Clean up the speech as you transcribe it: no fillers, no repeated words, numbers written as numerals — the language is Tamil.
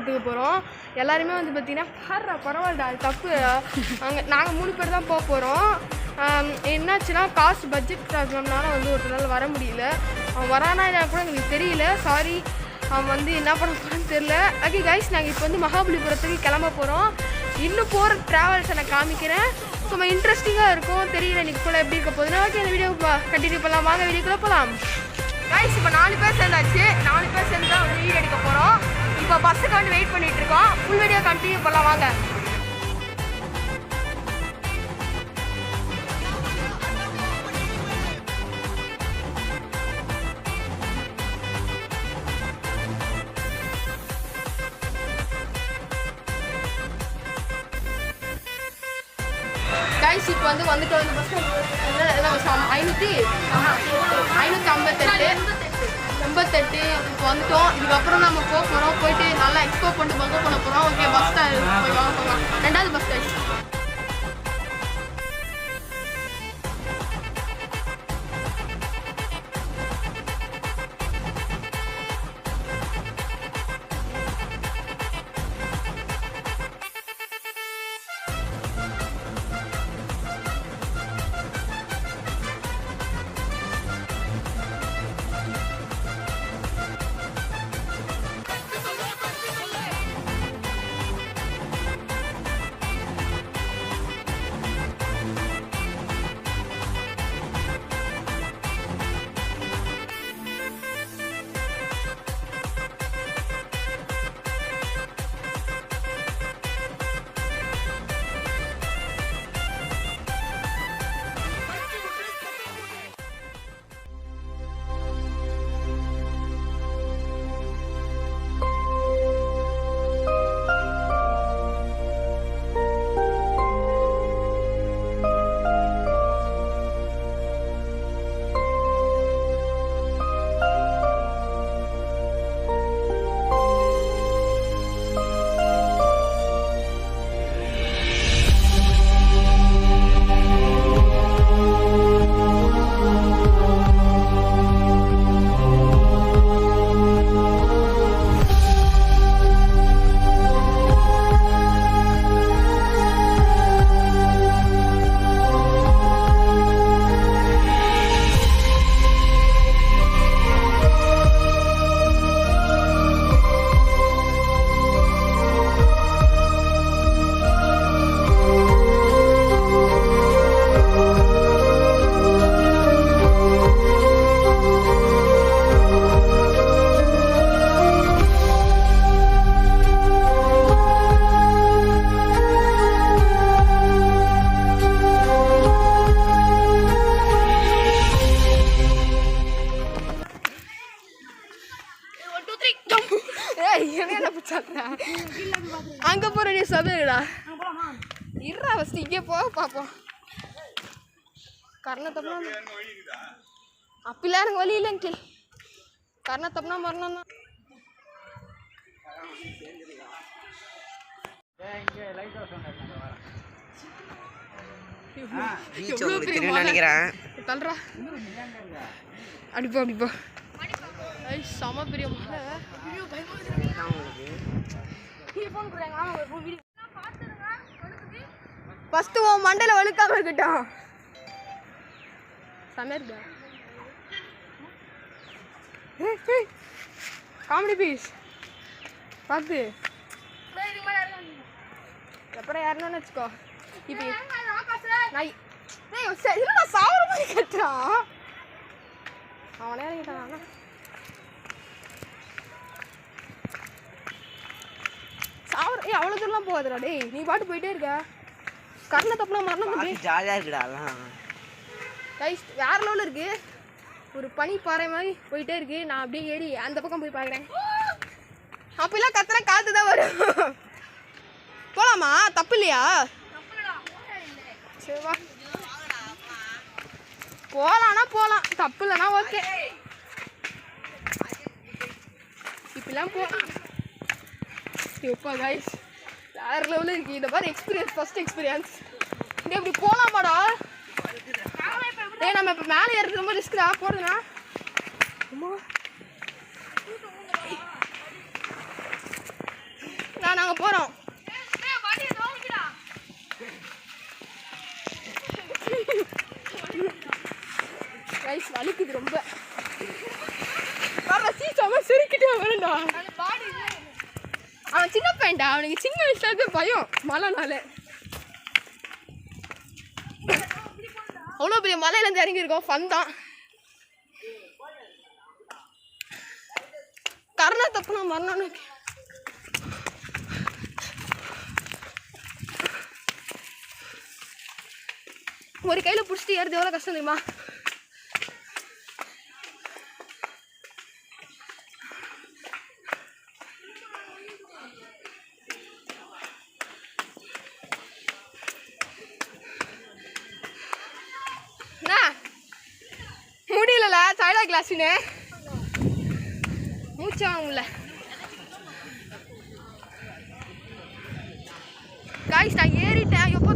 மகாபலிபுரத்துக்கு போகிறோம். எல்லாருமே வந்து பார்த்தீங்கன்னா பரவாயில்ல அது தப்பு. அங்கே நாங்கள் 3 பேர் தான் போக போகிறோம். என்னாச்சுன்னா காசு பட்ஜெட் ப்ராப்ளம்னால வந்து ஒரு நாள் வர முடியல. அவன் வரானா என்ன கூட எங்களுக்கு தெரியல. சாரி, அவன் வந்து என்ன பண்ண போகிறான்னு தெரில. ஓகே கைஸ், நாங்கள் இப்போ வந்து மகாபலிபுரத்துக்கு கிளம்ப போகிறோம். இன்னும் போகிற ட்ராவல்ஸை நான் காமிக்கிறேன். ரொம்ப இன்ட்ரெஸ்டிங்காக இருக்கும். தெரியல இன்றைக்கி போல் எப்படி இருக்க போகுதுன்னா. ஓகே, இந்த வீடியோ கண்டினியூ பண்ணலாம். வாங்க வீடியோக்குள்ளே போகலாம். கைஸ், இப்போ 4 பேர் சேர்ந்தாச்சு. 4 பேர் சேர்ந்து தான் வந்து வீடியோ எடுக்க போகிறோம். இப்போ பஸ்ஸுக்கு வந்து வெயிட் பண்ணிகிட்டு இருக்கோம். ஃபுல் வீடியோ கண்டினியூ பண்ணலாம் வாங்க. கைஸ், இப்போ வந்து வந்துட்டு வந்து பஸ் 558 இப்போ வந்துட்டோம். இதுக்கப்புறம் நம்ம போக போகிறோம். போயிட்டு நல்லா எக்ஸ்ப்ளோர் பண்ணிட்டு பஸ் பண்ண போகிறோம். ஓகே, பஸ் தான் போகலாம். 2வது பஸ் கைஸ். அங்கே போகிற நீ சொல்லுடா. இருடா ஃபஸ்ட்டு இங்கே போக பார்ப்போம். கர்ணத்தப்பனா அப்படிலாம் எனக்கு வழி இல்லைங்க. கர்ணத்தப்பனா மரணம் தான். தல்றா அடிப்போ அடிப்போ. செம பெரிய மலை. ஃபஸ்ட்டு உன் மண்டையில் வழுக்காம இருக்கட்டும். செமையா இருக்கா காமெடி பீஸ் பார்த்து எப்படா யாருன்னு வச்சுக்கோ. இப்போ நான் சாவர மாதிரி கட்டுறான். அவனே இறங்கிட்டான். சாவர அவ்வளோ தூரம்லாம் போகாதுடா. டேய், நீ பாட்டு போயிட்டே இருக்க. கர்ண தப்புனா மரணம் ஜாலியாக இருக்குடா. கைஸ், வேற லெவலில் இருக்கு. ஒரு பனி பாறை மாதிரி போயிட்டே இருக்கு. நான் அப்படியே ஏறி அந்த பக்கம் போய் பார்க்குறேன். அப்பெல்லாம் கத்துற காற்று தான் வரும். போகலாமா? தப்பு இல்லையா? சரிவா, போகலான்னா போகலாம், தப்பு இல்லைனா ஓகே. இப்பெல்லாம் எப்பா கைஸ், வேற லெவலில் இருக்கு. இந்த மாதிரி எக்ஸ்பீரியன்ஸ், ஃபர்ஸ்ட் எக்ஸ்பீரியன்ஸ். இங்கே இப்படி போகலாமாடா? நம்ம இப்போ மேலே ஏறது ரொம்ப ரிஸ்க்டா போடுதுண்ணா. அவன் சின்ன பையன்டா, அவனுக்கு சின்ன வயசுல பயம் மழைனால. அவ்வளோ பெரிய மலையிலேருந்து இறங்கியிருக்கோம், ஃபன் தான். கரணா தப்புனா மரணம்னு ஒரு கையில் பிடிச்சிட்டு ஏறது எவ்வளோ கஷ்டம் தெரியுமா? முடியல சைடா கிளாஸ்ன்னு மூச்சு வாங்கல. காய்ஸ் நான் ஏறிட்டேன். எப்போ